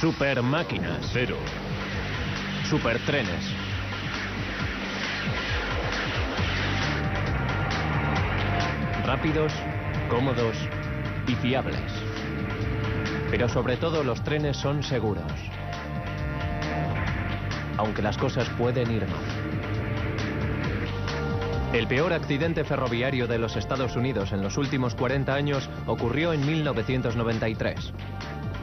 Super máquinas. 0. Super trenes. Rápidos, cómodos y fiables. Pero sobre todo los trenes son seguros. Aunque las cosas pueden ir mal. El peor accidente ferroviario de los Estados Unidos en los últimos 40 años ocurrió en 1993.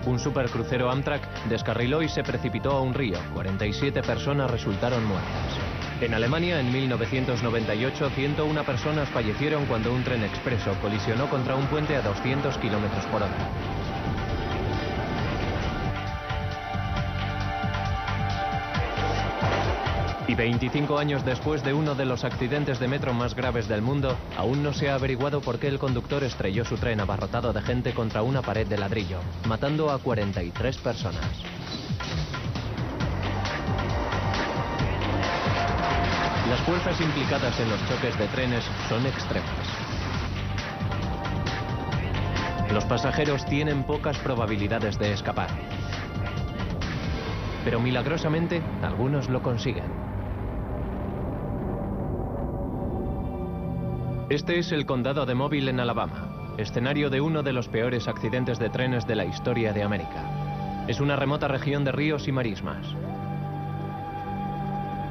Un supercrucero Amtrak descarriló y se precipitó a un río. 47 personas resultaron muertas. En Alemania, en 1998, 101 personas fallecieron cuando un tren expreso colisionó contra un puente a 200 kilómetros por hora. Y 25 años después de uno de los accidentes de metro más graves del mundo, aún no se ha averiguado por qué el conductor estrelló su tren abarrotado de gente contra una pared de ladrillo, matando a 43 personas. Las fuerzas implicadas en los choques de trenes son extremas. Los pasajeros tienen pocas probabilidades de escapar. Pero milagrosamente, algunos lo consiguen. Este es el condado de Mobile en Alabama, escenario de uno de los peores accidentes de trenes de la historia de América. Es una remota región de ríos y marismas.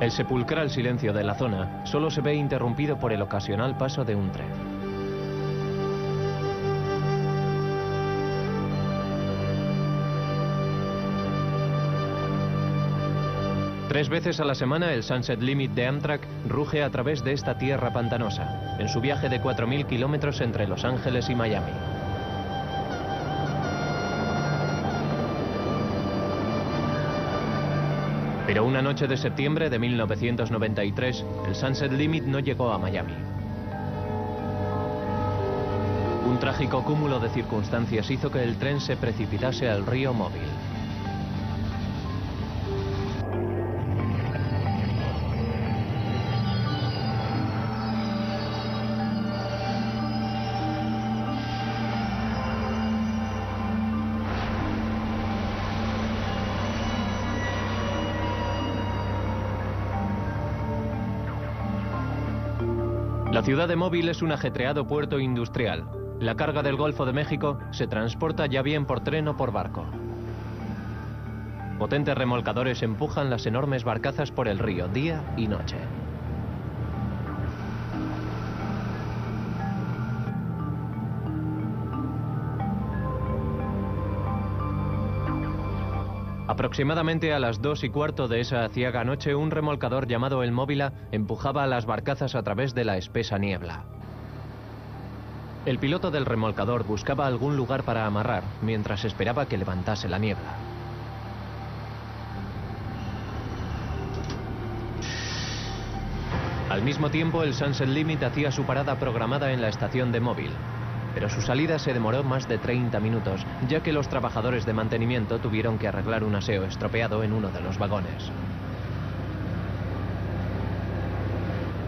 El sepulcral silencio de la zona solo se ve interrumpido por el ocasional paso de un tren. Tres veces a la semana el Sunset Limit de Amtrak ruge a través de esta tierra pantanosa, en su viaje de 4.000 kilómetros entre Los Ángeles y Miami. Pero una noche de septiembre de 1993, el Sunset Limit no llegó a Miami. Un trágico cúmulo de circunstancias hizo que el tren se precipitase al río Mobile. La ciudad de Mobile es un ajetreado puerto industrial. La carga del Golfo de México se transporta ya bien por tren o por barco. Potentes remolcadores empujan las enormes barcazas por el río día y noche. Aproximadamente a las 2:15 de esa aciaga noche, un remolcador llamado el Móvila empujaba a las barcazas a través de la espesa niebla. El piloto del remolcador buscaba algún lugar para amarrar, mientras esperaba que levantase la niebla. Al mismo tiempo, el Sunset Limit hacía su parada programada en la estación de Mobile. Pero su salida se demoró más de 30 minutos, ya que los trabajadores de mantenimiento tuvieron que arreglar un aseo estropeado en uno de los vagones.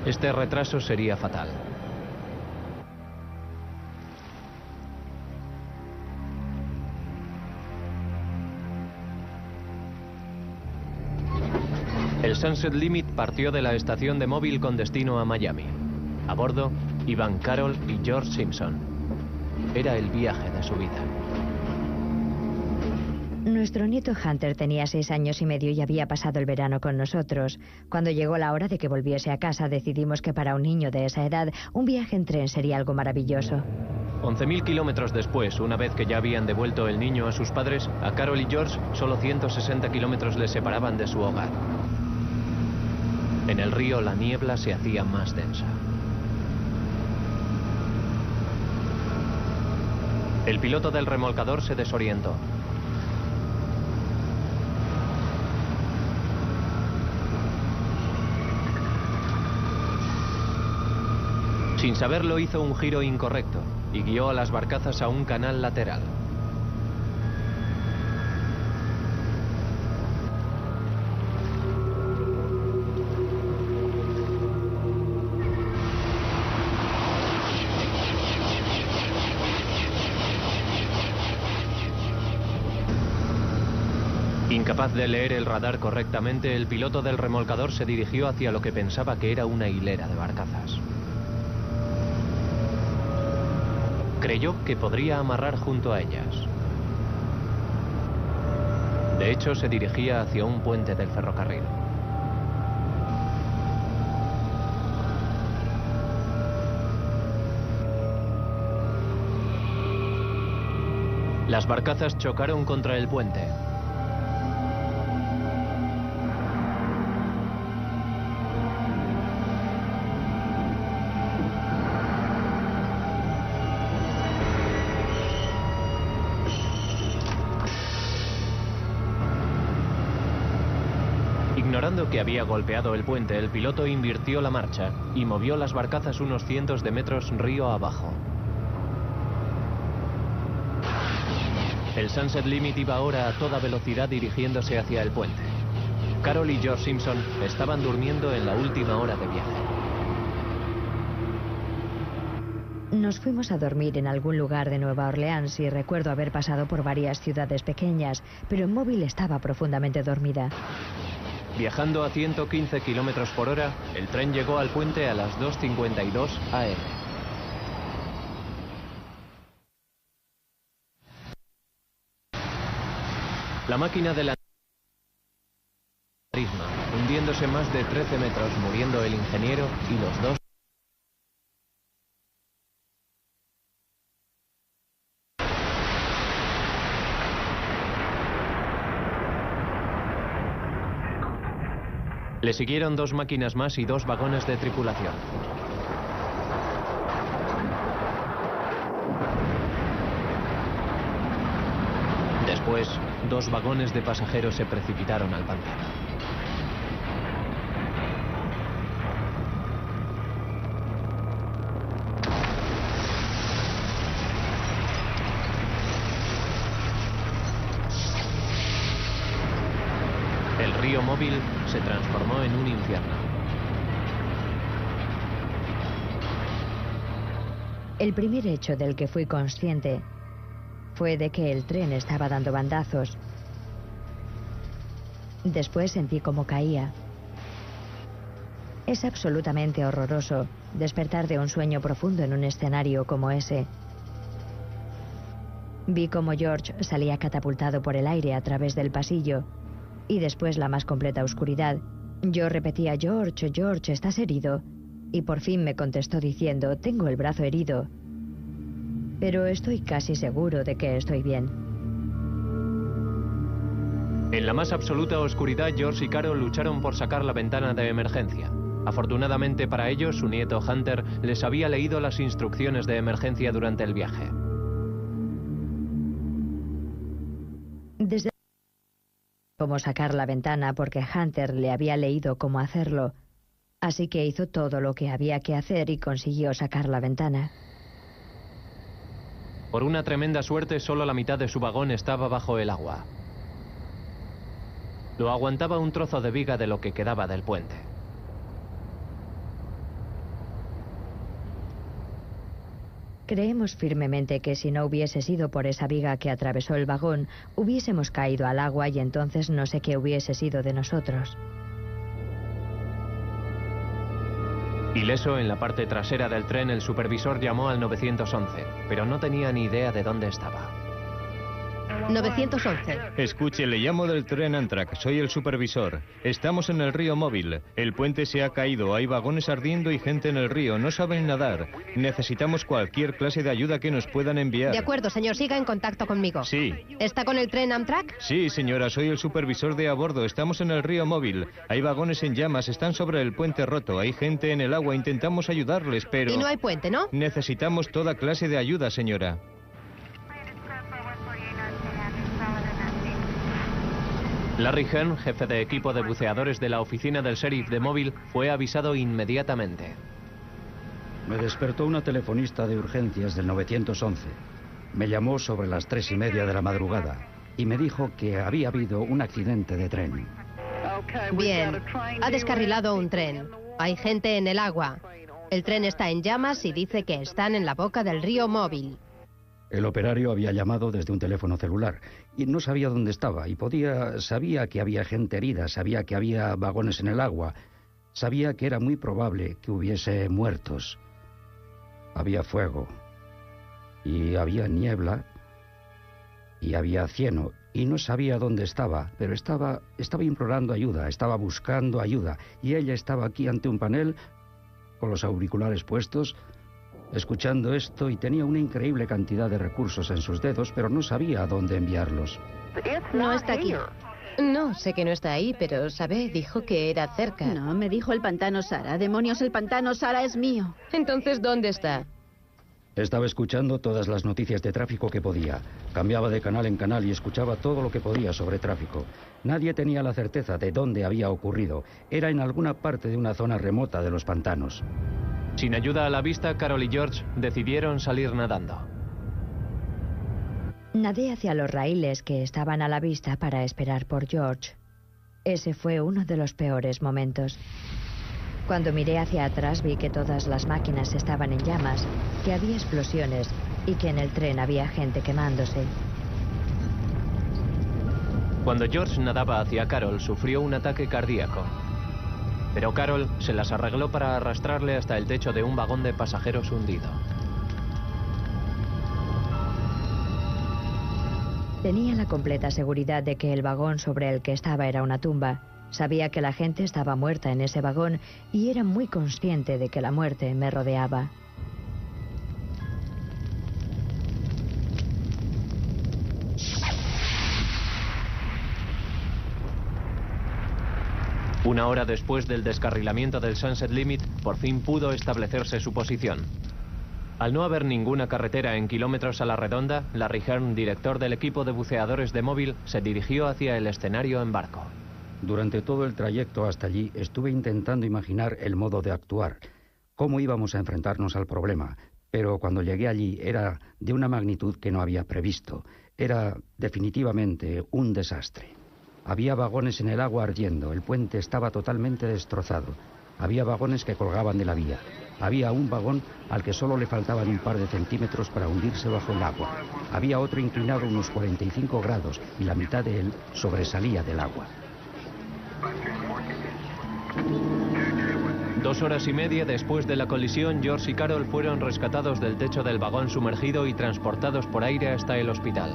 Este retraso sería fatal. El Sunset Limit partió de la estación de Mobile con destino a Miami. A bordo iban Carol y George Simpson. Era el viaje de su vida. Nuestro nieto Hunter tenía 6 años y medio y había pasado el verano con nosotros. Cuando llegó la hora de que volviese a casa, decidimos que para un niño de esa edad, un viaje en tren sería algo maravilloso. 11.000 kilómetros después, una vez que ya habían devuelto el niño a sus padres, a Carol y George solo 160 kilómetros les separaban de su hogar. En el río la niebla se hacía más densa. El piloto del remolcador se desorientó. Sin saberlo, hizo un giro incorrecto y guió a las barcazas a un canal lateral. Incapaz de leer el radar correctamente, el piloto del remolcador se dirigió hacia lo que pensaba que era una hilera de barcazas. Creyó que podría amarrar junto a ellas. De hecho, se dirigía hacia un puente del ferrocarril. Las barcazas chocaron contra el puente. Ignorando que había golpeado el puente, el piloto invirtió la marcha y movió las barcazas unos cientos de metros río abajo. El Sunset Limit iba ahora a toda velocidad dirigiéndose hacia el puente. Carol y George Simpson estaban durmiendo en la última hora de viaje. Nos fuimos a dormir en algún lugar de Nueva Orleans y recuerdo haber pasado por varias ciudades pequeñas, pero en Mobile estaba profundamente dormida. Viajando a 115 kilómetros por hora, el tren llegó al puente a las 2:52 AM. La máquina de la hundiéndose más de 13 metros, muriendo el ingeniero y los dos. Le siguieron 2 máquinas más y 2 vagones de tripulación. Después, 2 vagones de pasajeros se precipitaron al pantano. El río Mobile se transformó en un infierno. El primer hecho del que fui consciente fue de que el tren estaba dando bandazos. Después sentí cómo caía. Es absolutamente horroroso despertar de un sueño profundo en un escenario como ese. Vi cómo George salía catapultado por el aire a través del pasillo y después la más completa oscuridad. Yo repetía: George, George, ¿estás herido? Y por fin me contestó diciendo: tengo el brazo herido, pero estoy casi seguro de que estoy bien. En la más absoluta oscuridad, George y Carol lucharon por sacar la ventana de emergencia. Afortunadamente para ellos, su nieto Hunter les había leído las instrucciones de emergencia durante el viaje. Desde cómo sacar la ventana porque Hunter le había leído cómo hacerlo, así que hizo todo lo que había que hacer y consiguió sacar la ventana. Por una tremenda suerte, solo la mitad de su vagón estaba bajo el agua. Lo aguantaba un trozo de viga de lo que quedaba del puente. Creemos firmemente que si no hubiese sido por esa viga que atravesó el vagón, hubiésemos caído al agua y entonces no sé qué hubiese sido de nosotros. Ileso, en la parte trasera del tren, el supervisor llamó al 911, pero no tenía ni idea de dónde estaba. 911. Escuche, le llamo del tren Amtrak, soy el supervisor. Estamos en el río Mobile. El puente se ha caído, hay vagones ardiendo y gente en el río. No saben nadar. Necesitamos cualquier clase de ayuda que nos puedan enviar. De acuerdo, señor, siga en contacto conmigo. Sí. ¿Está con el tren Amtrak? Sí, señora, soy el supervisor de a bordo. Estamos en el río Mobile. Hay vagones en llamas, están sobre el puente roto. Hay gente en el agua, intentamos ayudarles, pero... Y no hay puente, ¿no? Necesitamos toda clase de ayuda, señora. Larry Hearn, jefe de equipo de buceadores de la oficina del sheriff de Mobile, fue avisado inmediatamente. Me despertó una telefonista de urgencias del 911. Me llamó sobre las 3:30 de la madrugada y me dijo que había habido un accidente de tren. Bien, ha descarrilado un tren. Hay gente en el agua. El tren está en llamas y dice que están en la boca del río Mobile. El operario había llamado desde un teléfono celular y no sabía dónde estaba sabía que había gente herida, sabía que había vagones en el agua, sabía que era muy probable que hubiese muertos. Había fuego y había niebla y había cieno y no sabía dónde estaba, pero estaba implorando ayuda, estaba buscando ayuda y ella estaba aquí ante un panel con los auriculares puestos, escuchando esto, y tenía una increíble cantidad de recursos en sus dedos, pero no sabía a dónde enviarlos. No está aquí. No, sé que no está ahí, pero sabe, dijo que era cerca. No, me dijo el pantano Sara. Demonios, el pantano Sara es mío. Entonces, ¿dónde está? Estaba escuchando todas las noticias de tráfico que podía. Cambiaba de canal en canal y escuchaba todo lo que podía sobre tráfico. Nadie tenía la certeza de dónde había ocurrido. Era en alguna parte de una zona remota de los pantanos. Sin ayuda a la vista, Carol y George decidieron salir nadando. Nadé hacia los raíles que estaban a la vista para esperar por George. Ese fue uno de los peores momentos. Cuando miré hacia atrás vi que todas las máquinas estaban en llamas, que había explosiones y que en el tren había gente quemándose. Cuando George nadaba hacia Carol, sufrió un ataque cardíaco. Pero Carol se las arregló para arrastrarle hasta el techo de un vagón de pasajeros hundido. Tenía la completa seguridad de que el vagón sobre el que estaba era una tumba. Sabía que la gente estaba muerta en ese vagón y era muy consciente de que la muerte me rodeaba. Una hora después del descarrilamiento del Sunset Limit, por fin pudo establecerse su posición. Al no haber ninguna carretera en kilómetros a la redonda, Larry Hearn, director del equipo de buceadores de móvil, se dirigió hacia el escenario en barco. Durante todo el trayecto hasta allí estuve intentando imaginar el modo de actuar, cómo íbamos a enfrentarnos al problema, pero cuando llegué allí era de una magnitud que no había previsto. Era definitivamente un desastre. Había vagones en el agua ardiendo, el puente estaba totalmente destrozado. Había vagones que colgaban de la vía. Había un vagón al que solo le faltaban un par de centímetros para hundirse bajo el agua. Había otro inclinado unos 45 grados y la mitad de él sobresalía del agua. 2 horas y media después de la colisión, George y Carol fueron rescatados del techo del vagón sumergido y transportados por aire hasta el hospital.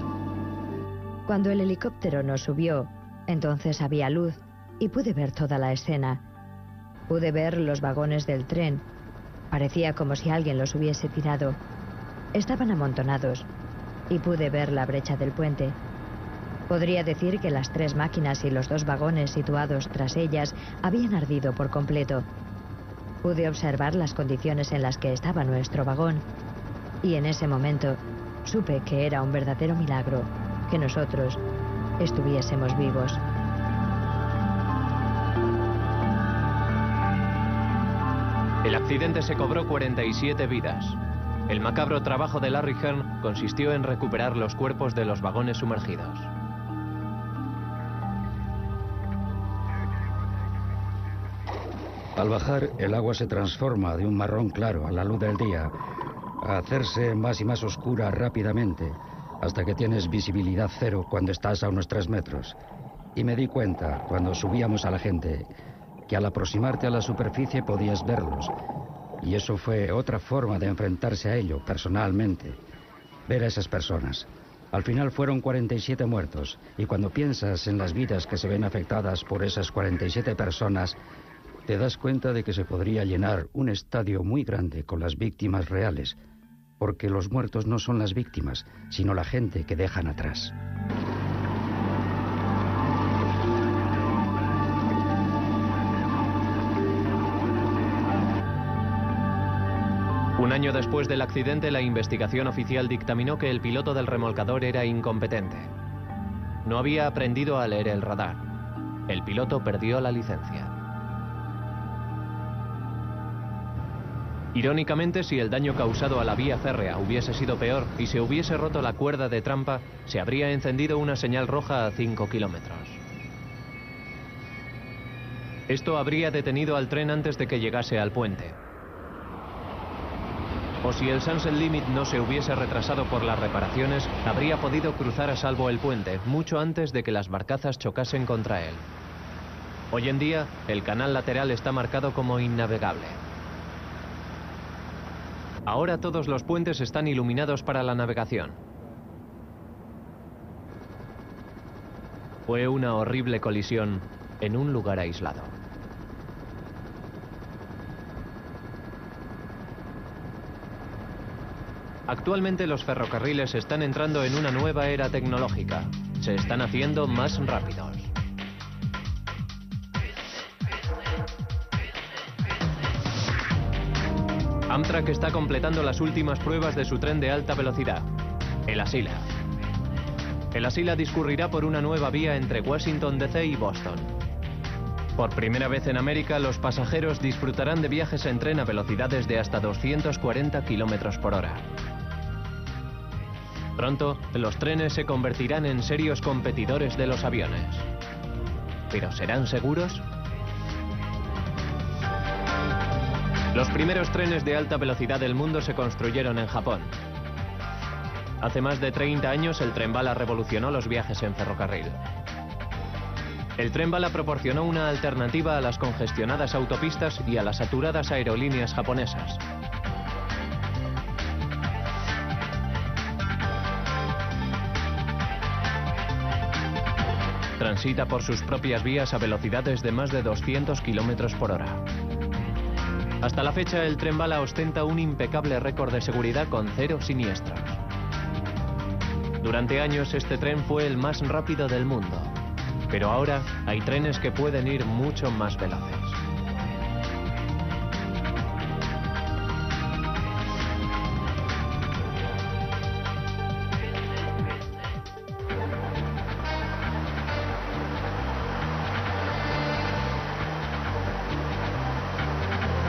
Cuando el helicóptero nos subió, entonces había luz y pude ver toda la escena. Pude ver los vagones del tren. Parecía como si alguien los hubiese tirado. Estaban amontonados y pude ver la brecha del puente. Podría decir que las 3 máquinas y los 2 vagones situados tras ellas habían ardido por completo. Pude observar las condiciones en las que estaba nuestro vagón y en ese momento supe que era un verdadero milagro que nosotros estuviésemos vivos. El accidente se cobró 47 vidas. El macabro trabajo de Larry Hearn consistió en recuperar los cuerpos de los vagones sumergidos. Al bajar, el agua se transforma de un marrón claro a la luz del día, a hacerse más y más oscura rápidamente, hasta que tienes visibilidad cero cuando estás a unos 3 metros. Y me di cuenta, cuando subíamos a la gente, que al aproximarte a la superficie podías verlos. Y eso fue otra forma de enfrentarse a ello, personalmente. Ver a esas personas. Al final fueron 47 muertos, y cuando piensas en las vidas que se ven afectadas por esas 47 personas, te das cuenta de que se podría llenar un estadio muy grande con las víctimas reales, porque los muertos no son las víctimas, sino la gente que dejan atrás. Un año después del accidente, la investigación oficial dictaminó que el piloto del remolcador era incompetente. No había aprendido a leer el radar. El piloto perdió la licencia. Irónicamente, si el daño causado a la vía férrea hubiese sido peor y se hubiese roto la cuerda de trampa, se habría encendido una señal roja a 5 kilómetros. Esto habría detenido al tren antes de que llegase al puente. O si el Sunset Limit no se hubiese retrasado por las reparaciones, habría podido cruzar a salvo el puente, mucho antes de que las barcazas chocasen contra él. Hoy en día, el canal lateral está marcado como innavegable. Ahora todos los puentes están iluminados para la navegación. Fue una horrible colisión en un lugar aislado. Actualmente los ferrocarriles están entrando en una nueva era tecnológica. Se están haciendo más rápidos. Amtrak está completando las últimas pruebas de su tren de alta velocidad, el Asila. El Asila discurrirá por una nueva vía entre Washington DC y Boston. Por primera vez en América, los pasajeros disfrutarán de viajes en tren a velocidades de hasta 240 kilómetros por hora. Pronto, los trenes se convertirán en serios competidores de los aviones. ¿Pero serán seguros? Los primeros trenes de alta velocidad del mundo se construyeron en Japón. Hace más de 30 años, el tren bala revolucionó los viajes en ferrocarril. El tren bala proporcionó una alternativa a las congestionadas autopistas y a las saturadas aerolíneas japonesas. Transita por sus propias vías a velocidades de más de 200 kilómetros por hora. Hasta la fecha, el tren bala ostenta un impecable récord de seguridad con 0 siniestros. Durante años, este tren fue el más rápido del mundo. Pero ahora hay trenes que pueden ir mucho más veloces.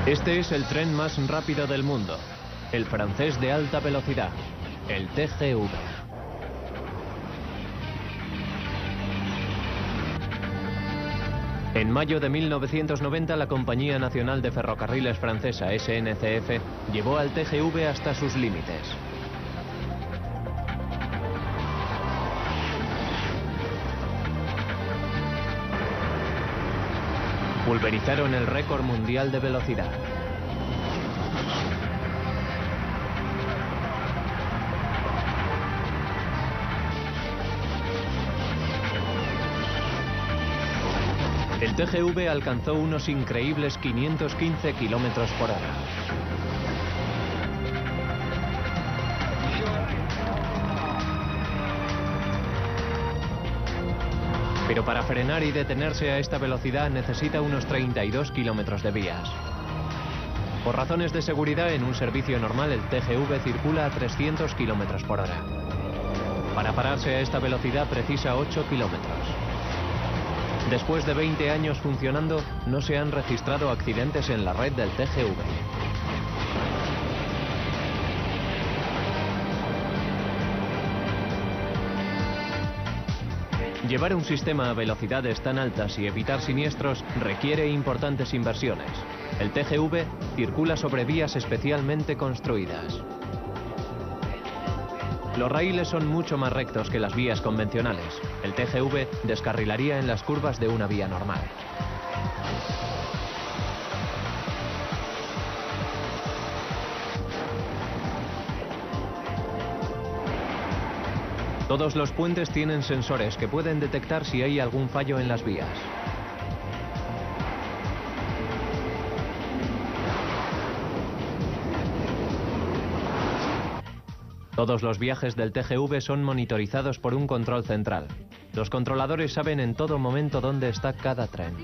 Este es el tren más rápido del mundo, el francés de alta velocidad, el TGV. En mayo de 1990, la Compañía Nacional de Ferrocarriles Francesa, SNCF, llevó al TGV hasta sus límites. Pulverizaron el récord mundial de velocidad. El TGV alcanzó unos increíbles 515 kilómetros por hora. Pero para frenar y detenerse a esta velocidad necesita unos 32 kilómetros de vías. Por razones de seguridad, en un servicio normal el TGV circula a 300 kilómetros por hora. Para pararse a esta velocidad precisa 8 kilómetros. Después de 20 años funcionando, no se han registrado accidentes en la red del TGV. Llevar un sistema a velocidades tan altas y evitar siniestros requiere importantes inversiones. El TGV circula sobre vías especialmente construidas. Los raíles son mucho más rectos que las vías convencionales. El TGV descarrilaría en las curvas de una vía normal. Todos los puentes tienen sensores que pueden detectar si hay algún fallo en las vías. Todos los viajes del TGV son monitorizados por un control central. Los controladores saben en todo momento dónde está cada tren.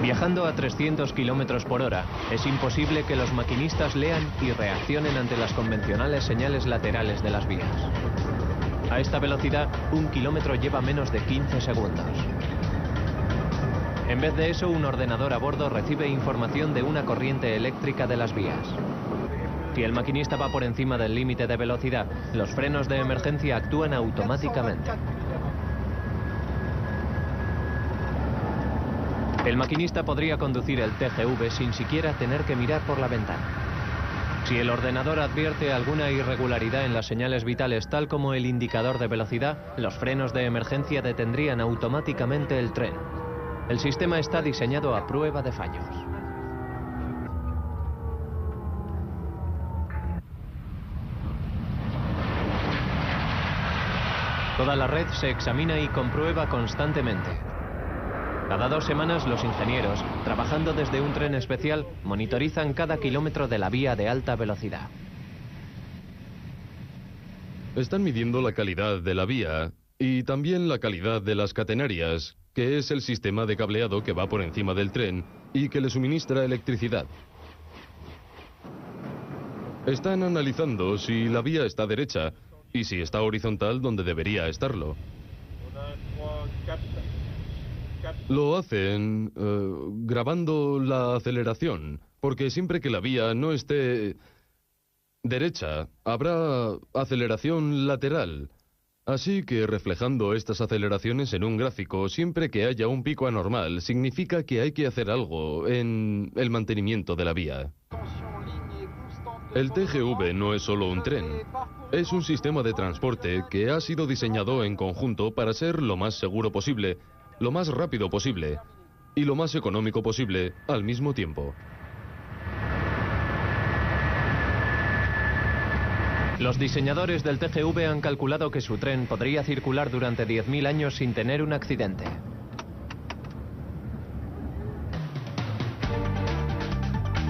Viajando a 300 kilómetros por hora, es imposible que los maquinistas lean y reaccionen ante las convencionales señales laterales de las vías. A esta velocidad, 1 kilómetro lleva menos de 15 segundos. En vez de eso, un ordenador a bordo recibe información de una corriente eléctrica de las vías. Si el maquinista va por encima del límite de velocidad, los frenos de emergencia actúan automáticamente. El maquinista podría conducir el TGV sin siquiera tener que mirar por la ventana. Si el ordenador advierte alguna irregularidad en las señales vitales, tal como el indicador de velocidad, los frenos de emergencia detendrían automáticamente el tren. El sistema está diseñado a prueba de fallos. Toda la red se examina y comprueba constantemente. Cada 2 semanas los ingenieros, trabajando desde un tren especial, monitorizan cada kilómetro de la vía de alta velocidad. Están midiendo la calidad de la vía y también la calidad de las catenarias, que es el sistema de cableado que va por encima del tren y que le suministra electricidad. Están analizando si la vía está derecha y si está horizontal donde debería estarlo. Lo hacen grabando la aceleración, porque siempre que la vía no esté derecha, habrá aceleración lateral. Así que reflejando estas aceleraciones en un gráfico, siempre que haya un pico anormal, significa que hay que hacer algo en el mantenimiento de la vía. El TGV no es solo un tren, es un sistema de transporte que ha sido diseñado en conjunto para ser lo más seguro posible, lo más rápido posible y lo más económico posible al mismo tiempo. Los diseñadores del TGV han calculado que su tren podría circular durante 10.000 años sin tener un accidente.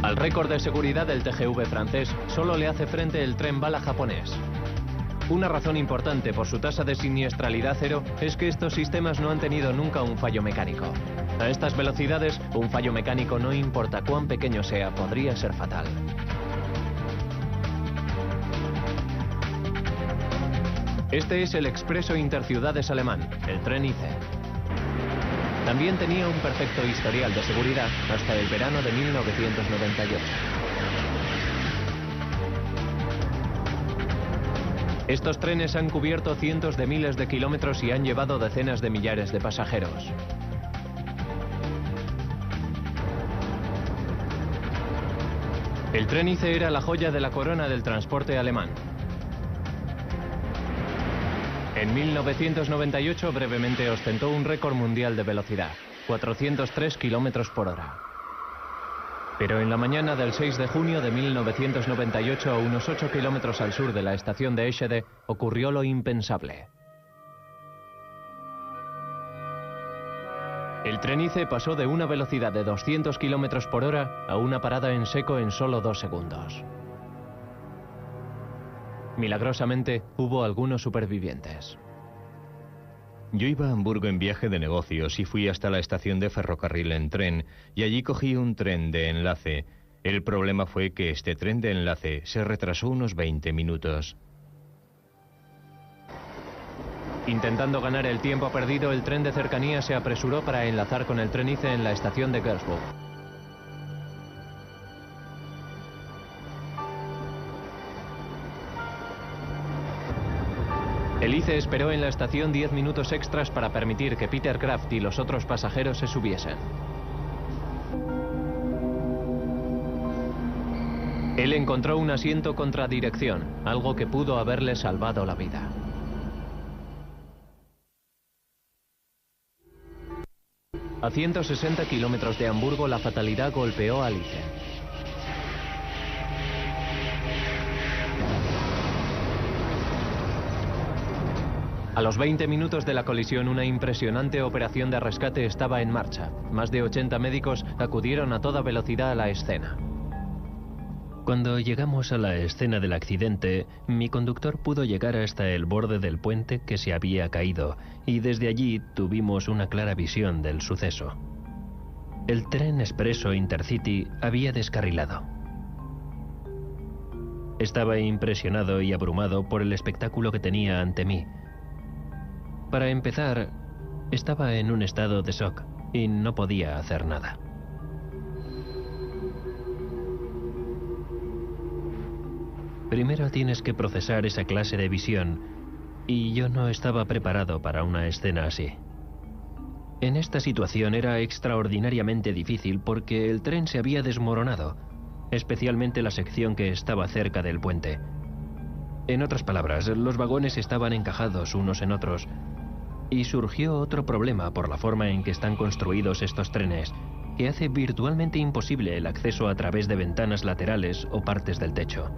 Al récord de seguridad del TGV francés solo le hace frente el tren bala japonés. Una razón importante por su tasa de siniestralidad cero es que estos sistemas no han tenido nunca un fallo mecánico. A estas velocidades, un fallo mecánico, no importa cuán pequeño sea, podría ser fatal. Este es el Expreso Interciudades alemán, el tren ICE. También tenía un perfecto historial de seguridad hasta el verano de 1998. Estos trenes han cubierto cientos de miles de kilómetros y han llevado decenas de millares de pasajeros. El tren ICE era la joya de la corona del transporte alemán. En 1998 brevemente ostentó un récord mundial de velocidad, 403 kilómetros por hora. Pero en la mañana del 6 de junio de 1998, a unos 8 kilómetros al sur de la estación de Eschede, ocurrió lo impensable. El tren ICE pasó de una velocidad de 200 kilómetros por hora a una parada en seco en solo 2 segundos. Milagrosamente, hubo algunos supervivientes. Yo iba a Hamburgo en viaje de negocios y fui hasta la estación de ferrocarril en tren, y allí cogí un tren de enlace. El problema fue que este tren de enlace se retrasó unos 20 minutos. Intentando ganar el tiempo perdido, el tren de cercanía se apresuró para enlazar con el tren ICE en la estación de Gersburg. El ICE esperó en la estación 10 minutos extras para permitir que Peter Kraft y los otros pasajeros se subiesen. Él encontró un asiento contra dirección, algo que pudo haberle salvado la vida. A 160 kilómetros de Hamburgo, la fatalidad golpeó al ICE. A los 20 minutos de la colisión, una impresionante operación de rescate estaba en marcha. Más de 80 médicos acudieron a toda velocidad a la escena. Cuando llegamos a la escena del accidente, mi conductor pudo llegar hasta el borde del puente que se había caído, y desde allí tuvimos una clara visión del suceso. El tren expreso Intercity había descarrilado. Estaba impresionado y abrumado por el espectáculo que tenía ante mí. Para empezar, estaba en un estado de shock y no podía hacer nada. Primero tienes que procesar esa clase de visión, y yo no estaba preparado para una escena así. En esta situación era extraordinariamente difícil porque el tren se había desmoronado, especialmente la sección que estaba cerca del puente. En otras palabras, los vagones estaban encajados unos en otros. Y surgió otro problema por la forma en que están construidos estos trenes, que hace virtualmente imposible el acceso a través de ventanas laterales o partes del techo.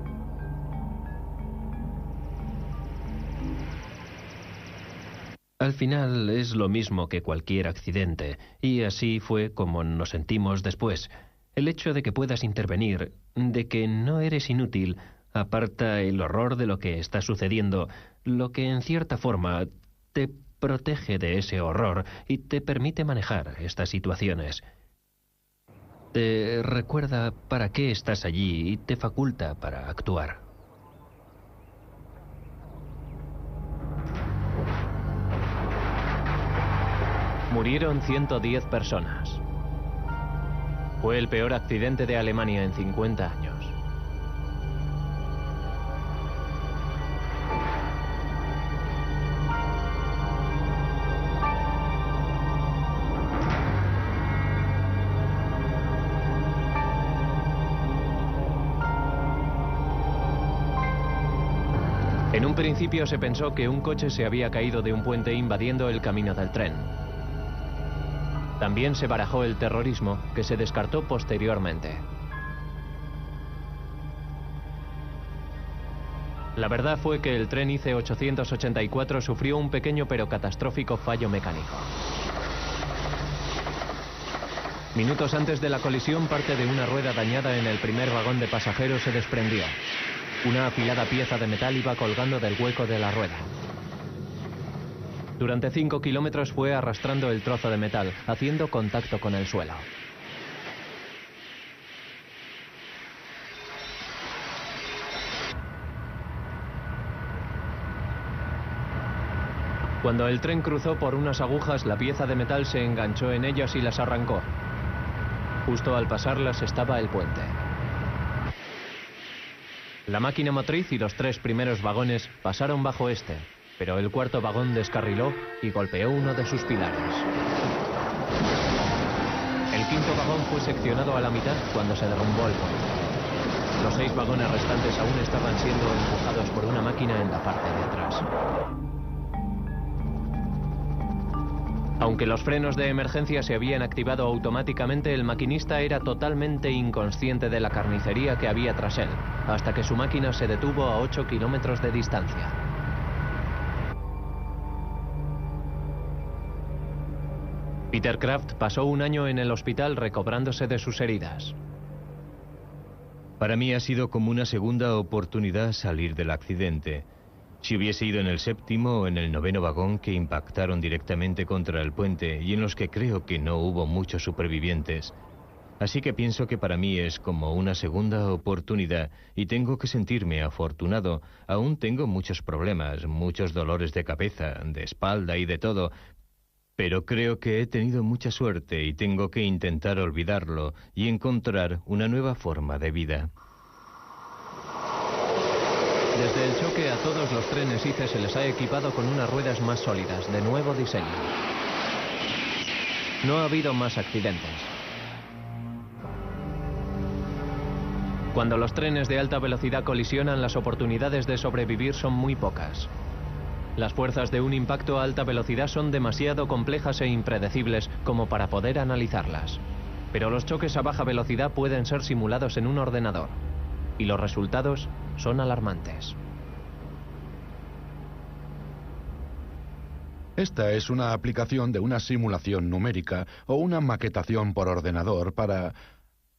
Al final es lo mismo que cualquier accidente, y así fue como nos sentimos después. El hecho de que puedas intervenir, de que no eres inútil, aparta el horror de lo que está sucediendo, lo que en cierta forma te protege de ese horror y te permite manejar estas situaciones. Te recuerda para qué estás allí y te faculta para actuar. Murieron 110 personas. Fue el peor accidente de Alemania en 50 años. En un principio se pensó que un coche se había caído de un puente invadiendo el camino del tren. También se barajó el terrorismo, que se descartó posteriormente. La verdad fue que el tren ICE 884 sufrió un pequeño pero catastrófico fallo mecánico. Minutos antes de la colisión, parte de una rueda dañada en el primer vagón de pasajeros se desprendió. Una afilada pieza de metal iba colgando del hueco de la rueda. Durante 5 kilómetros fue arrastrando el trozo de metal, haciendo contacto con el suelo. Cuando el tren cruzó por unas agujas, la pieza de metal se enganchó en ellas y las arrancó. Justo al pasarlas estaba el puente. La máquina motriz y los 3 primeros vagones pasaron bajo este, pero el cuarto vagón descarriló y golpeó uno de sus pilares. El quinto vagón fue seccionado a la mitad cuando se derrumbó el puente. Los 6 vagones restantes aún estaban siendo empujados por una máquina en la parte de atrás. Aunque los frenos de emergencia se habían activado automáticamente, el maquinista era totalmente inconsciente de la carnicería que había tras él, hasta que su máquina se detuvo a 8 kilómetros de distancia. Peter Kraft pasó un año en el hospital recobrándose de sus heridas. Para mí ha sido como una segunda oportunidad salir del accidente. Si hubiese ido en el 7º o en el 9º vagón que impactaron directamente contra el puente y en los que creo que no hubo muchos supervivientes. Así que pienso que para mí es como una segunda oportunidad y tengo que sentirme afortunado. Aún tengo muchos problemas, muchos dolores de cabeza, de espalda y de todo, pero creo que he tenido mucha suerte y tengo que intentar olvidarlo y encontrar una nueva forma de vida. Desde el choque a todos los trenes ICE se les ha equipado con unas ruedas más sólidas, de nuevo diseño. No ha habido más accidentes. Cuando los trenes de alta velocidad colisionan, las oportunidades de sobrevivir son muy pocas. Las fuerzas de un impacto a alta velocidad son demasiado complejas e impredecibles como para poder analizarlas. Pero los choques a baja velocidad pueden ser simulados en un ordenador. Y los resultados son alarmantes. Esta es una aplicación de una simulación numérica o una maquetación por ordenador para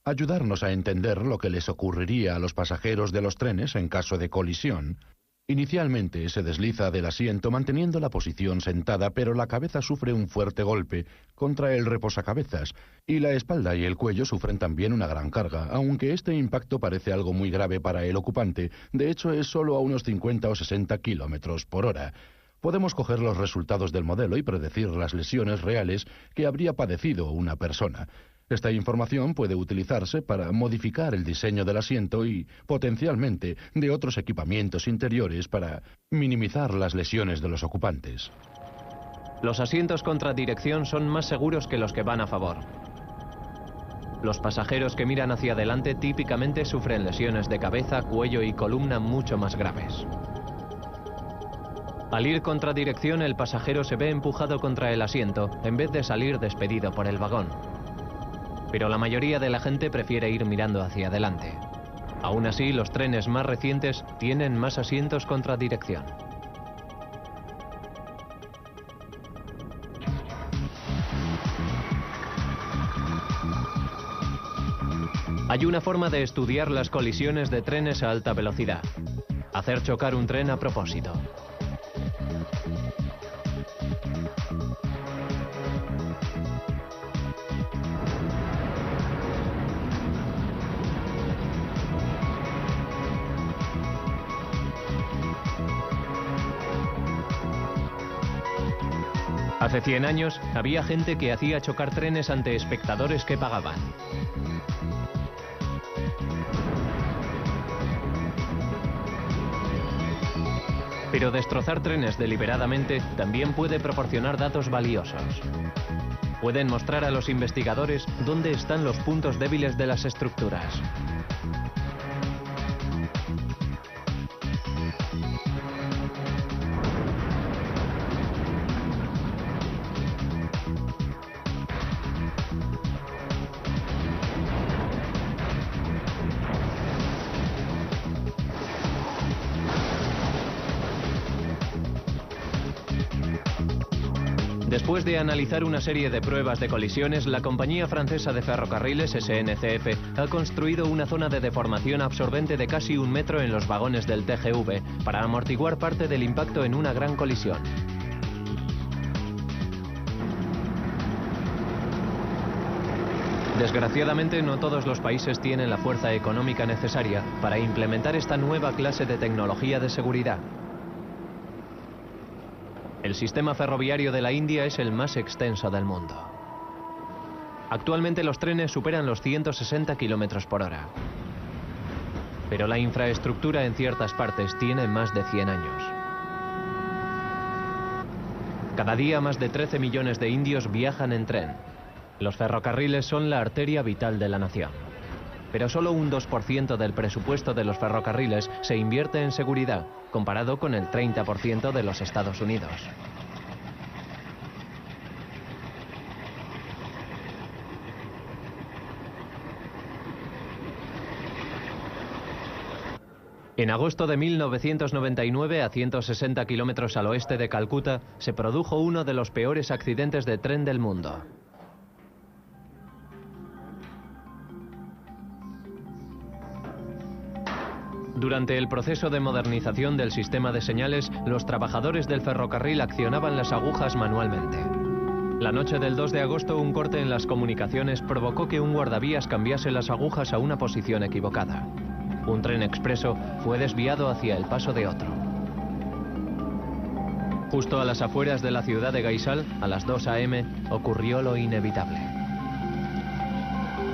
ayudarnos a entender lo que les ocurriría a los pasajeros de los trenes en caso de colisión. Inicialmente se desliza del asiento manteniendo la posición sentada, pero la cabeza sufre un fuerte golpe contra el reposacabezas y la espalda y el cuello sufren también una gran carga, aunque este impacto parece algo muy grave para el ocupante. De hecho, es solo a unos 50 o 60 kilómetros por hora. Podemos coger los resultados del modelo y predecir las lesiones reales que habría padecido una persona. Esta información puede utilizarse para modificar el diseño del asiento y, potencialmente, de otros equipamientos interiores para minimizar las lesiones de los ocupantes. Los asientos contra dirección son más seguros que los que van a favor. Los pasajeros que miran hacia adelante típicamente sufren lesiones de cabeza, cuello y columna mucho más graves. Al ir contra dirección, el pasajero se ve empujado contra el asiento en vez de salir despedido por el vagón. Pero la mayoría de la gente prefiere ir mirando hacia adelante. Aún así, los trenes más recientes tienen más asientos contra dirección. Hay una forma de estudiar las colisiones de trenes a alta velocidad: hacer chocar un tren a propósito. Hace 100 años había gente que hacía chocar trenes ante espectadores que pagaban. Pero destrozar trenes deliberadamente también puede proporcionar datos valiosos. Pueden mostrar a los investigadores dónde están los puntos débiles de las estructuras. Después de analizar una serie de pruebas de colisiones, la compañía francesa de ferrocarriles SNCF ha construido una zona de deformación absorbente de casi 1 metro en los vagones del TGV para amortiguar parte del impacto en una gran colisión. Desgraciadamente, no todos los países tienen la fuerza económica necesaria para implementar esta nueva clase de tecnología de seguridad. El sistema ferroviario de la India es el más extenso del mundo. Actualmente los trenes superan los 160 km por hora. Pero la infraestructura en ciertas partes tiene más de 100 años. Cada día más de 13 millones de indios viajan en tren. Los ferrocarriles son la arteria vital de la nación. Pero solo un 2% del presupuesto de los ferrocarriles se invierte en seguridad, comparado con el 30% de los Estados Unidos. En agosto de 1999, a 160 kilómetros al oeste de Calcuta, se produjo uno de los peores accidentes de tren del mundo. Durante el proceso de modernización del sistema de señales, los trabajadores del ferrocarril accionaban las agujas manualmente. La noche del 2 de agosto, un corte en las comunicaciones provocó que un guardavías cambiase las agujas a una posición equivocada. Un tren expreso fue desviado hacia el paso de otro. Justo a las afueras de la ciudad de Gaisal, a las 2 a.m., ocurrió lo inevitable.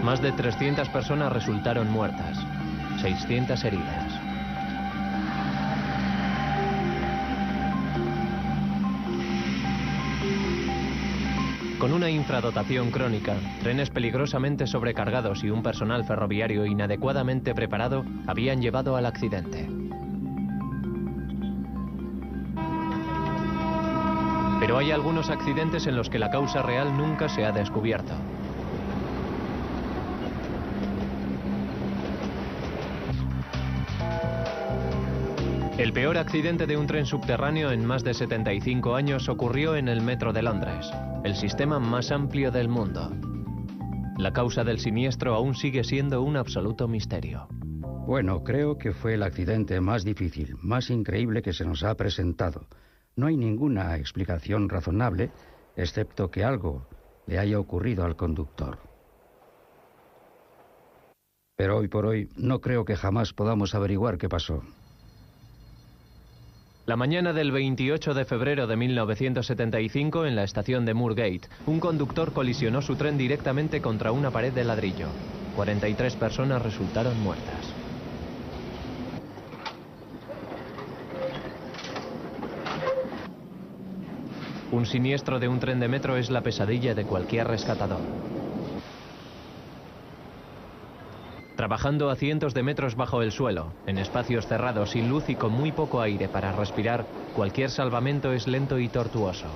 Más de 300 personas resultaron muertas, 600 heridas. Con una infradotación crónica, trenes peligrosamente sobrecargados y un personal ferroviario inadecuadamente preparado habían llevado al accidente. Pero hay algunos accidentes en los que la causa real nunca se ha descubierto. El peor accidente de un tren subterráneo en más de 75 años ocurrió en el Metro de Londres, el sistema más amplio del mundo. La causa del siniestro aún sigue siendo un absoluto misterio. Bueno, creo que fue el accidente más difícil, más increíble que se nos ha presentado. No hay ninguna explicación razonable, excepto que algo le haya ocurrido al conductor. Pero hoy por hoy no creo que jamás podamos averiguar qué pasó. La mañana del 28 de febrero de 1975, en la estación de Moorgate, un conductor colisionó su tren directamente contra una pared de ladrillo. 43 personas resultaron muertas. Un siniestro de un tren de metro es la pesadilla de cualquier rescatador. Trabajando a cientos de metros bajo el suelo, en espacios cerrados, sin luz y con muy poco aire para respirar, cualquier salvamento es lento y tortuoso.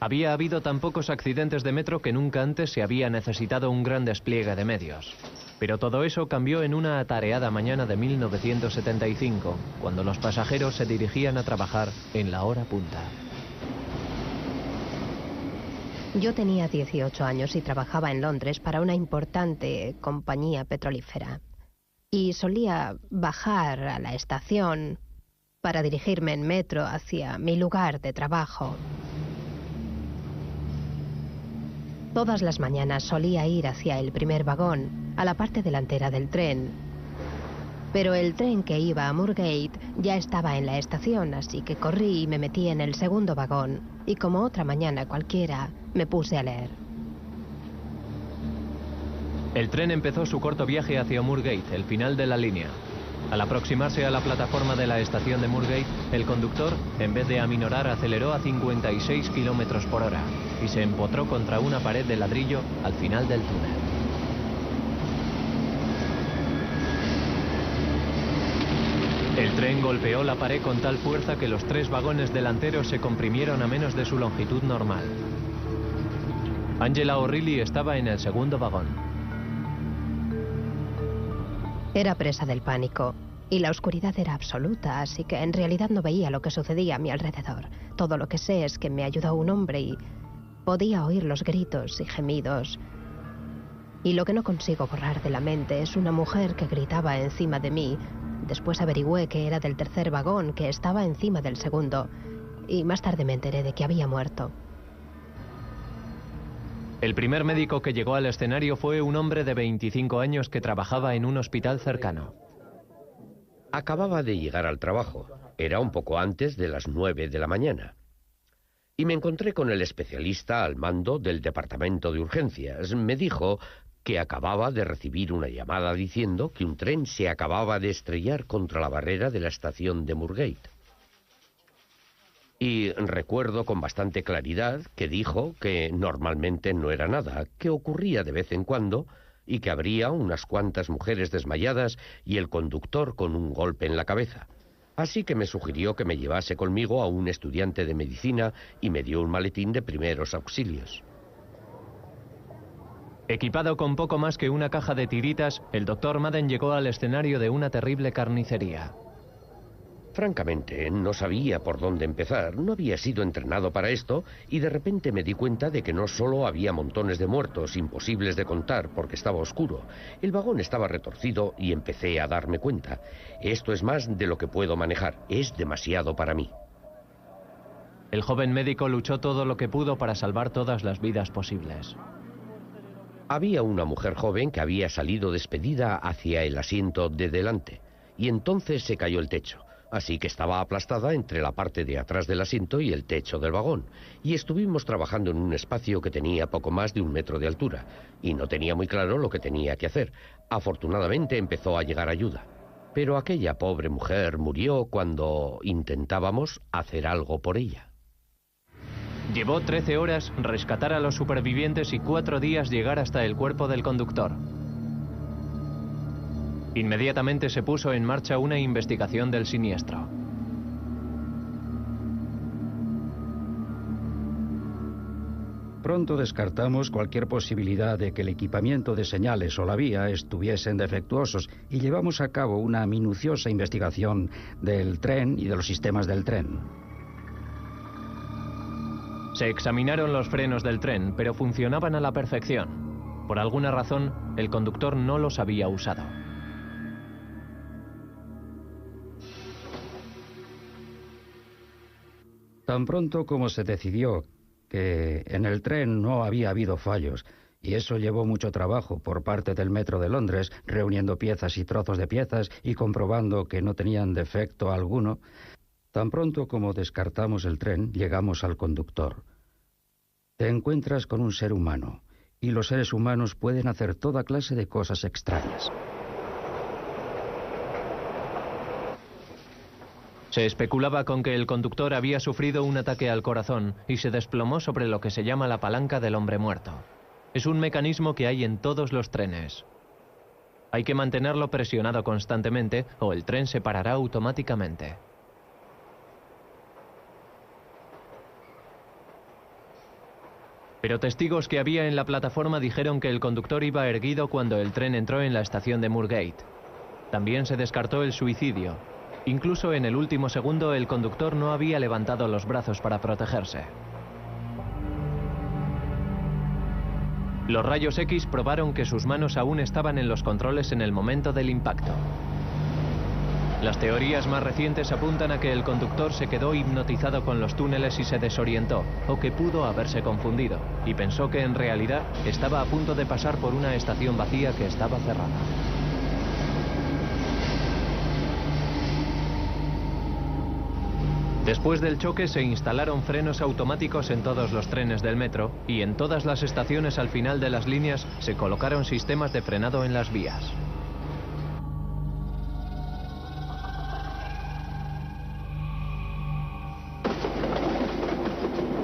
Había habido tan pocos accidentes de metro que nunca antes se había necesitado un gran despliegue de medios. Pero todo eso cambió en una atareada mañana de 1975, cuando los pasajeros se dirigían a trabajar en la hora punta. Yo tenía 18 años y trabajaba en Londres para una importante compañía petrolífera. Y solía bajar a la estación para dirigirme en metro hacia mi lugar de trabajo. Todas las mañanas solía ir hacia el primer vagón, a la parte delantera del tren. Pero el tren que iba a Moorgate ya estaba en la estación, así que corrí y me metí en el segundo vagón. Y como otra mañana cualquiera, me puse a leer. El tren empezó su corto viaje hacia Moorgate, el final de la línea. Al aproximarse a la plataforma de la estación de Moorgate, el conductor, en vez de aminorar, aceleró a 56 kilómetros por hora y se empotró contra una pared de ladrillo al final del túnel. El tren golpeó la pared con tal fuerza que los 3 vagones delanteros se comprimieron a menos de su longitud normal. Angela O'Reilly estaba en el segundo vagón. Era presa del pánico y la oscuridad era absoluta, así que en realidad no veía lo que sucedía a mi alrededor. Todo lo que sé es que me ayudó un hombre y podía oír los gritos y gemidos. Y lo que no consigo borrar de la mente es una mujer que gritaba encima de mí. Después averigüé que era del tercer vagón, que estaba encima del segundo, y más tarde me enteré de que había muerto. El primer médico que llegó al escenario fue un hombre de 25 años que trabajaba en un hospital cercano. Acababa de llegar al trabajo. Era un poco antes de las 9 de la mañana. Y me encontré con el especialista al mando del departamento de urgencias. Me dijo que acababa de recibir una llamada diciendo que un tren se acababa de estrellar contra la barrera de la estación de Moorgate. Y recuerdo con bastante claridad que dijo que normalmente no era nada, que ocurría de vez en cuando y que habría unas cuantas mujeres desmayadas y el conductor con un golpe en la cabeza. Así que me sugirió que me llevase conmigo a un estudiante de medicina y me dio un maletín de primeros auxilios. Equipado con poco más que una caja de tiritas, el doctor Madden llegó al escenario de una terrible carnicería. Francamente, no sabía por dónde empezar, no había sido entrenado para esto y de repente me di cuenta de que no solo había montones de muertos, imposibles de contar porque estaba oscuro. El vagón estaba retorcido y empecé a darme cuenta. Esto es más de lo que puedo manejar, es demasiado para mí. El joven médico luchó todo lo que pudo para salvar todas las vidas posibles. Había una mujer joven que había salido despedida hacia el asiento de delante y entonces se cayó el techo. Así que estaba aplastada entre la parte de atrás del asiento y el techo del vagón, y estuvimos trabajando en un espacio que tenía poco más de 1 metro de altura, y no tenía muy claro lo que tenía que hacer. Afortunadamente empezó a llegar ayuda, pero aquella pobre mujer murió cuando intentábamos hacer algo por ella. Llevó 13 horas rescatar a los supervivientes y 4 días llegar hasta el cuerpo del conductor. Inmediatamente se puso en marcha una investigación del siniestro. Pronto descartamos cualquier posibilidad de que el equipamiento de señales o la vía estuviesen defectuosos y llevamos a cabo una minuciosa investigación del tren y de los sistemas del tren. Se examinaron los frenos del tren, pero funcionaban a la perfección. Por alguna razón, el conductor no los había usado. Tan pronto como se decidió que en el tren no había habido fallos, y eso llevó mucho trabajo por parte del Metro de Londres, reuniendo piezas y trozos de piezas y comprobando que no tenían defecto alguno, tan pronto como descartamos el tren, llegamos al conductor. Te encuentras con un ser humano, y los seres humanos pueden hacer toda clase de cosas extrañas. Se especulaba con que el conductor había sufrido un ataque al corazón y se desplomó sobre lo que se llama la palanca del hombre muerto. Es un mecanismo que hay en todos los trenes. Hay que mantenerlo presionado constantemente o el tren se parará automáticamente. Pero testigos que había en la plataforma dijeron que el conductor iba erguido cuando el tren entró en la estación de Moorgate. También se descartó el suicidio. Incluso en el último segundo el conductor no había levantado los brazos para protegerse. Los rayos X probaron que sus manos aún estaban en los controles en el momento del impacto. Las teorías más recientes apuntan a que el conductor se quedó hipnotizado con los túneles y se desorientó, o que pudo haberse confundido, y pensó que en realidad estaba a punto de pasar por una estación vacía que estaba cerrada. Después del choque se instalaron frenos automáticos en todos los trenes del metro y en todas las estaciones al final de las líneas se colocaron sistemas de frenado en las vías.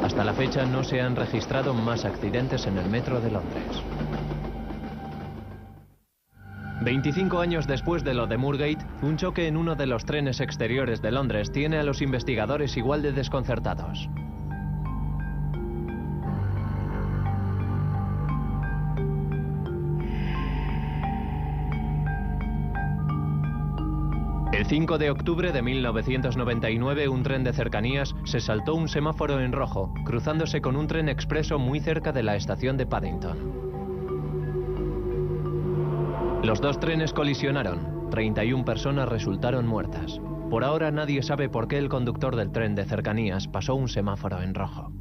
Hasta la fecha no se han registrado más accidentes en el metro de Londres. 25 años después de lo de Moorgate, un choque en uno de los trenes exteriores de Londres tiene a los investigadores igual de desconcertados. El 5 de octubre de 1999, un tren de cercanías se saltó un semáforo en rojo, cruzándose con un tren expreso muy cerca de la estación de Paddington. Los dos trenes colisionaron. 31 personas resultaron muertas. Por ahora nadie sabe por qué el conductor del tren de cercanías pasó un semáforo en rojo.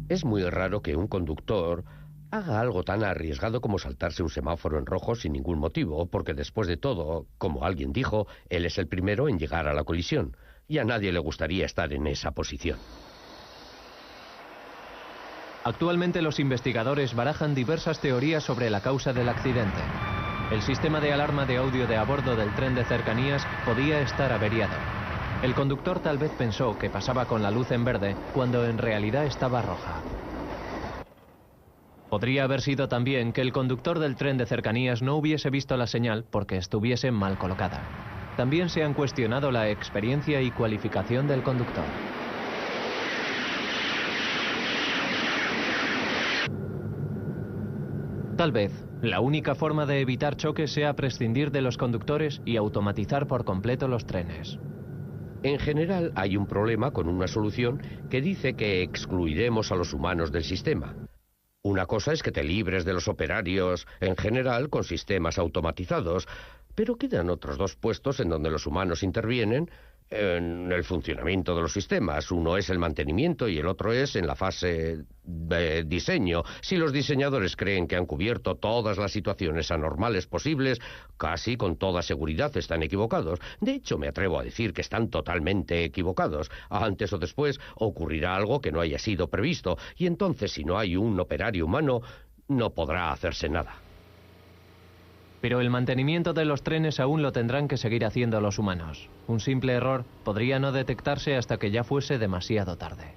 Es muy raro que un conductor haga algo tan arriesgado como saltarse un semáforo en rojo sin ningún motivo, porque después de todo, como alguien dijo, él es el primero en llegar a la colisión, y a nadie le gustaría estar en esa posición. Actualmente los investigadores barajan diversas teorías sobre la causa del accidente. El sistema de alarma de audio de a bordo del tren de cercanías podía estar averiado. El conductor tal vez pensó que pasaba con la luz en verde cuando en realidad estaba roja. Podría haber sido también que el conductor del tren de cercanías no hubiese visto la señal porque estuviese mal colocada. También se han cuestionado la experiencia y cualificación del conductor. Tal vez, la única forma de evitar choques sea prescindir de los conductores y automatizar por completo los trenes. En general, hay un problema con una solución que dice que excluiremos a los humanos del sistema. Una cosa es que te libres de los operarios, en general, con sistemas automatizados, pero quedan otros dos puestos en donde los humanos intervienen en el funcionamiento de los sistemas. Uno es el mantenimiento y el otro es en la fase de diseño. Si los diseñadores creen que han cubierto todas las situaciones anormales posibles, casi con toda seguridad están equivocados. De hecho, me atrevo a decir que están totalmente equivocados. Antes o después ocurrirá algo que no haya sido previsto, y entonces, si no hay un operario humano, no podrá hacerse nada. Pero el mantenimiento de los trenes aún lo tendrán que seguir haciendo los humanos. Un simple error podría no detectarse hasta que ya fuese demasiado tarde.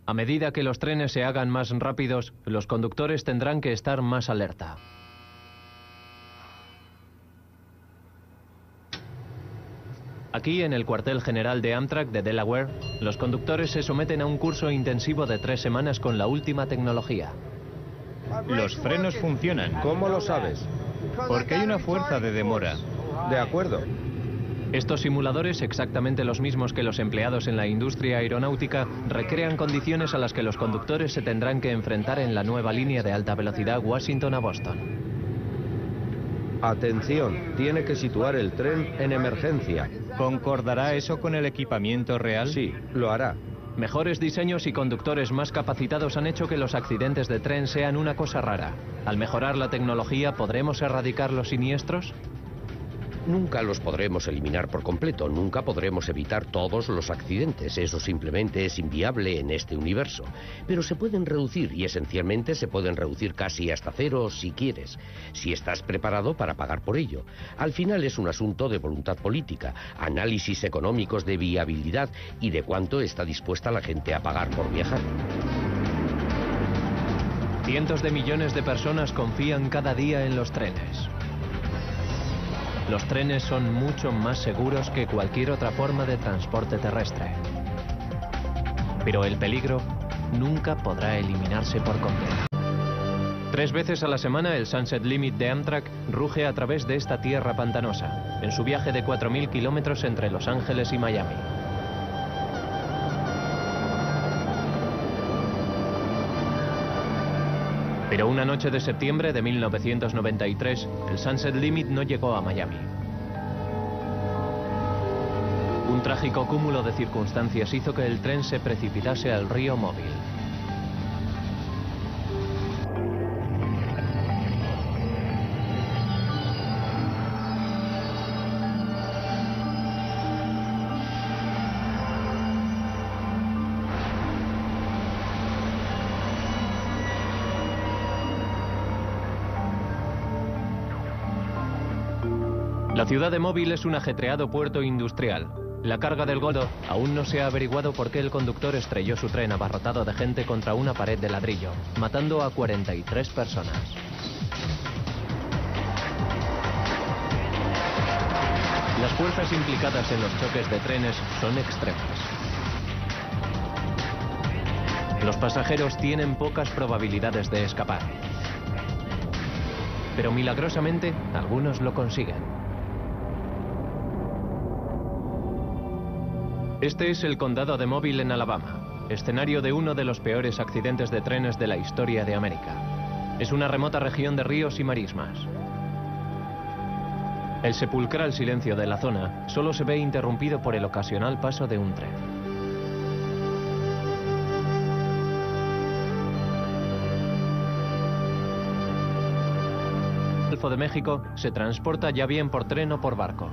A medida que los trenes se hagan más rápidos, los conductores tendrán que estar más alerta. Aquí, en el cuartel general de Amtrak de Delaware, los conductores se someten a un curso intensivo de 3 semanas con la última tecnología. Los frenos funcionan. ¿Cómo lo sabes? Porque hay una fuerza de demora. De acuerdo. Estos simuladores, exactamente los mismos que los empleados en la industria aeronáutica, recrean condiciones a las que los conductores se tendrán que enfrentar en la nueva línea de alta velocidad Washington a Boston. Atención, tiene que situar el tren en emergencia. ¿Concordará eso con el equipamiento real? Sí, lo hará. Mejores diseños y conductores más capacitados han hecho que los accidentes de tren sean una cosa rara. Al mejorar la tecnología, ¿podremos erradicar los siniestros? Nunca los podremos eliminar por completo, nunca podremos evitar todos los accidentes, eso simplemente es inviable en este universo. Pero se pueden reducir y esencialmente se pueden reducir casi hasta cero si quieres, si estás preparado para pagar por ello. Al final es un asunto de voluntad política, análisis económicos de viabilidad y de cuánto está dispuesta la gente a pagar por viajar. Cientos de millones de personas confían cada día en los trenes. Los trenes son mucho más seguros que cualquier otra forma de transporte terrestre. Pero el peligro nunca podrá eliminarse por completo. 3 veces a la semana el Sunset Limit de Amtrak ruge a través de esta tierra pantanosa, en su viaje de 4.000 kilómetros entre Los Ángeles y Miami. Pero una noche de septiembre de 1993, el Sunset Limit no llegó a Miami. Un trágico cúmulo de circunstancias hizo que el tren se precipitase al río Mobile. La ciudad de Mobile es un ajetreado puerto industrial. La carga del Goldo aún no se ha averiguado por qué el conductor estrelló su tren abarrotado de gente contra una pared de ladrillo, matando a 43 personas. Las fuerzas implicadas en los choques de trenes son extremas. Los pasajeros tienen pocas probabilidades de escapar. Pero milagrosamente, algunos lo consiguen. Este es el condado de Mobile en Alabama, escenario de uno de los peores accidentes de trenes de la historia de América. Es una remota región de ríos y marismas. El sepulcral silencio de la zona solo se ve interrumpido por el ocasional paso de un tren. El Golfo de México se transporta ya bien por tren o por barco.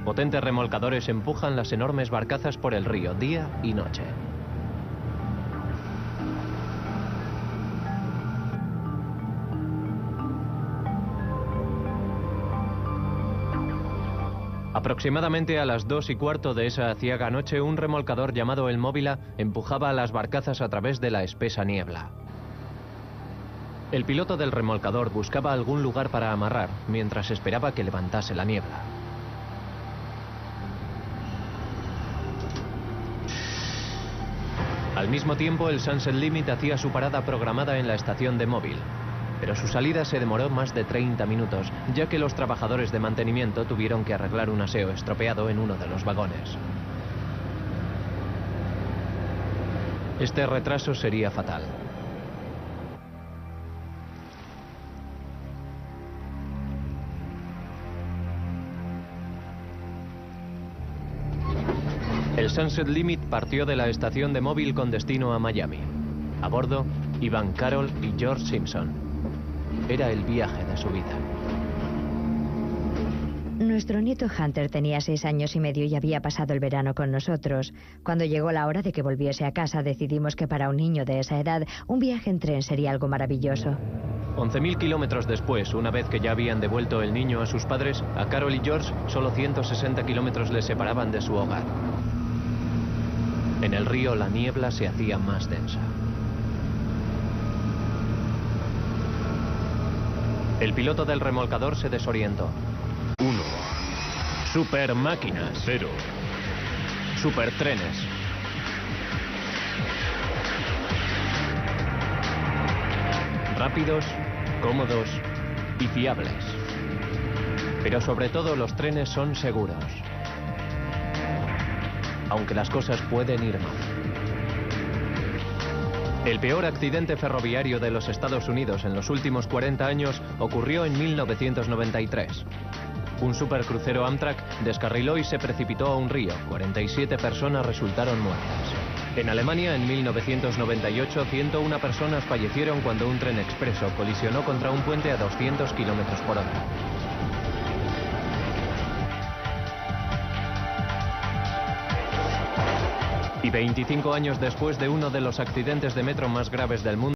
Potentes remolcadores empujan las enormes barcazas por el río día y noche. Aproximadamente a las 2:15 de esa aciaga noche, un remolcador llamado el Móvila empujaba a las barcazas a través de la espesa niebla. El piloto del remolcador buscaba algún lugar para amarrar mientras esperaba que levantase la niebla. Al mismo tiempo, el Sunset Limit hacía su parada programada en la estación de Mobile, pero su salida se demoró más de 30 minutos, ya que los trabajadores de mantenimiento tuvieron que arreglar un aseo estropeado en uno de los vagones. Este retraso sería fatal. El Sunset Limit partió de la estación de Mobile con destino a Miami. A bordo iban Carol y George Simpson. Era el viaje de su vida. Nuestro nieto Hunter tenía 6 años y medio y había pasado el verano con nosotros. Cuando llegó la hora de que volviese a casa, decidimos que para un niño de esa edad, un viaje en tren sería algo maravilloso. 11.000 kilómetros después, una vez que ya habían devuelto el niño a sus padres, a Carol y George solo 160 kilómetros les separaban de su hogar. En el río la niebla se hacía más densa. El piloto del remolcador se desorientó. 1. Super máquinas. 0. Super trenes. Rápidos, cómodos y fiables. Pero sobre todo los trenes son seguros. Aunque las cosas pueden ir mal. El peor accidente ferroviario de los Estados Unidos en los últimos 40 años ocurrió en 1993. Un supercrucero Amtrak descarriló y se precipitó a un río. 47 personas resultaron muertas. En Alemania, en 1998, 101 personas fallecieron cuando un tren expreso colisionó contra un puente a 200 kilómetros por hora. Y 25 años después de uno de los accidentes de metro más graves del mundo,